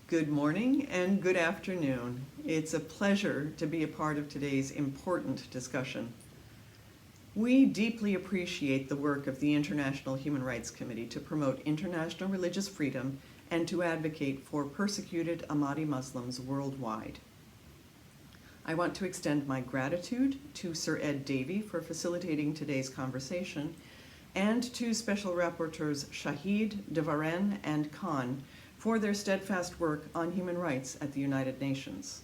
Good morning and good afternoon. It's a pleasure to be a part of today's important discussion. We deeply appreciate the work of the International Human Rights Committee to promote international religious freedom and to advocate for persecuted Ahmadi Muslims worldwide. I want to extend my gratitude to Sir Ed Davey for facilitating today's conversation and to Special Rapporteurs Shahid, De Varenne, and Khan for their steadfast work on human rights at the United Nations.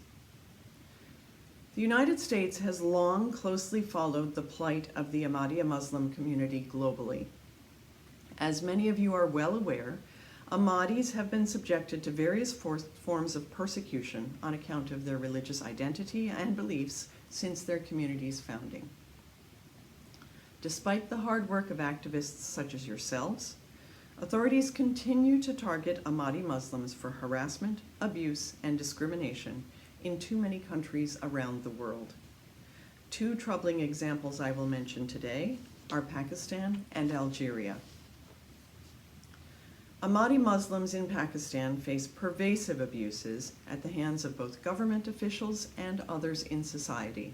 The United States has long closely followed the plight of the Ahmadiyya Muslim community globally. As many of you are well aware, Ahmadis have been subjected to various forms of persecution on account of their religious identity and beliefs since their community's founding. Despite the hard work of activists such as yourselves, authorities continue to target Ahmadi Muslims for harassment, abuse, and discrimination in too many countries around the world. Two troubling examples I will mention today are Pakistan and Algeria. Ahmadi Muslims in Pakistan face pervasive abuses at the hands of both government officials and others in society.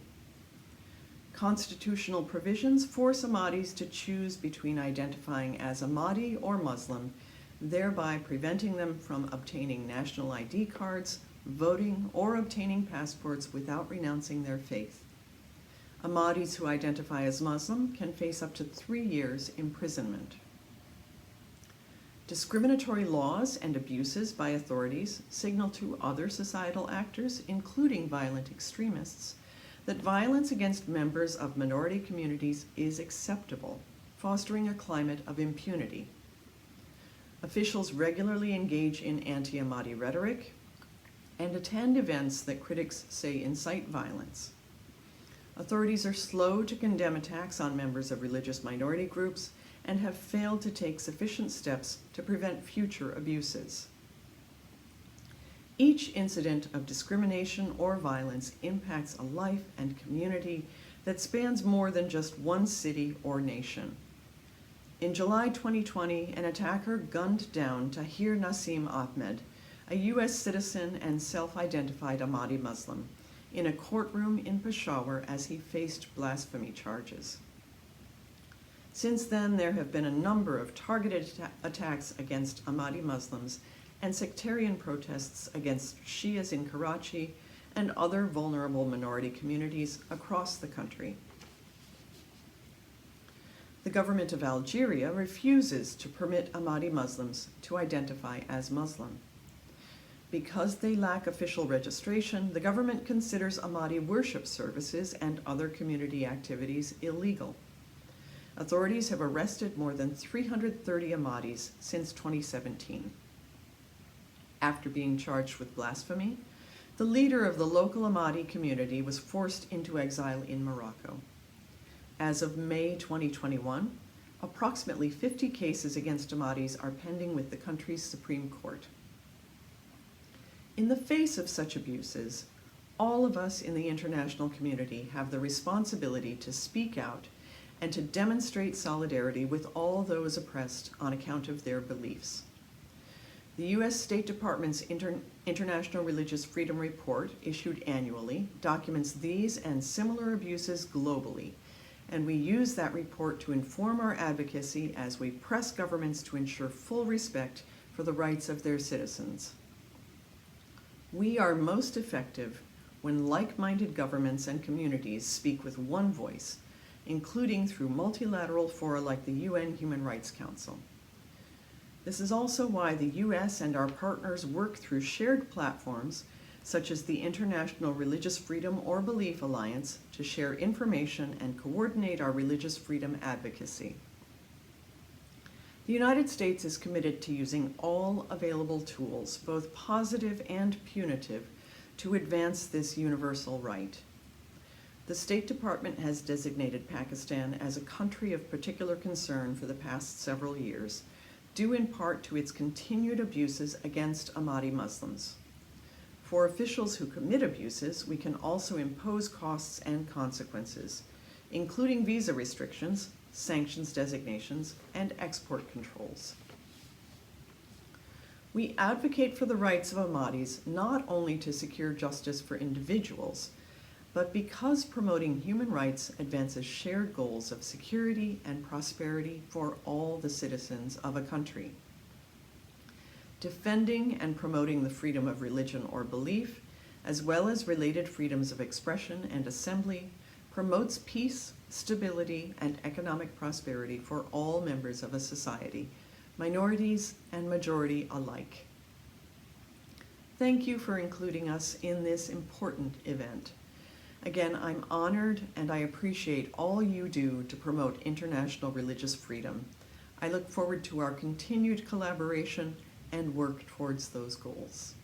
Constitutional provisions force Ahmadis to choose between identifying as Ahmadi or Muslim, thereby preventing them from obtaining national ID cards, voting, or obtaining passports without renouncing their faith. Ahmadis who identify as Muslim can face up to 3 years imprisonment. Discriminatory laws and abuses by authorities signal to other societal actors, including violent extremists, that violence against members of minority communities is acceptable, fostering a climate of impunity. Officials regularly engage in anti-Ahmadi rhetoric and attend events that critics say incite violence. Authorities are slow to condemn attacks on members of religious minority groups and have failed to take sufficient steps to prevent future abuses. Each incident of discrimination or violence impacts a life and community that spans more than just one city or nation. In July 2020, an attacker gunned down Tahir Nasim Ahmed, a U.S. citizen and self-identified Ahmadi Muslim, in a courtroom in Peshawar as he faced blasphemy charges. Since then, there have been a number of targeted attacks against Ahmadi Muslims and sectarian protests against Shias in Karachi and other vulnerable minority communities across the country. The government of Algeria refuses to permit Ahmadi Muslims to identify as Muslim. Because they lack official registration, the government considers Ahmadi worship services and other community activities illegal. Authorities have arrested more than 330 Ahmadis since 2017. After being charged with blasphemy, the leader of the local Ahmadi community was forced into exile in Morocco. As of May 2021, approximately 50 cases against Ahmadis are pending with the country's Supreme Court. In the face of such abuses, all of us in the international community have the responsibility to speak out and to demonstrate solidarity with all those oppressed on account of their beliefs. The U.S. State Department's International Religious Freedom Report, issued annually, documents these and similar abuses globally, and we use that report to inform our advocacy as we press governments to ensure full respect for the rights of their citizens. We are most effective when like-minded governments and communities speak with one voice, including through multilateral fora like the UN Human Rights Council. This is also why the U.S. and our partners work through shared platforms such as the International Religious Freedom or Belief Alliance to share information and coordinate our religious freedom advocacy. The United States is committed to using all available tools, both positive and punitive, to advance this universal right. The State Department has designated Pakistan as a country of particular concern for the past several years, due in part to its continued abuses against Ahmadi Muslims. For officials who commit abuses, we can also impose costs and consequences, including visa restrictions, sanctions designations, and export controls. We advocate for the rights of Ahmadis not only to secure justice for individuals, but because promoting human rights advances shared goals of security and prosperity for all the citizens of a country. Defending and promoting the freedom of religion or belief, as well as related freedoms of expression and assembly, promotes peace, stability, and economic prosperity for all members of a society, minorities and majority alike. Thank you for including us in this important event. Again, I'm honored and I appreciate all you do to promote international religious freedom. I look forward to our continued collaboration and work towards those goals.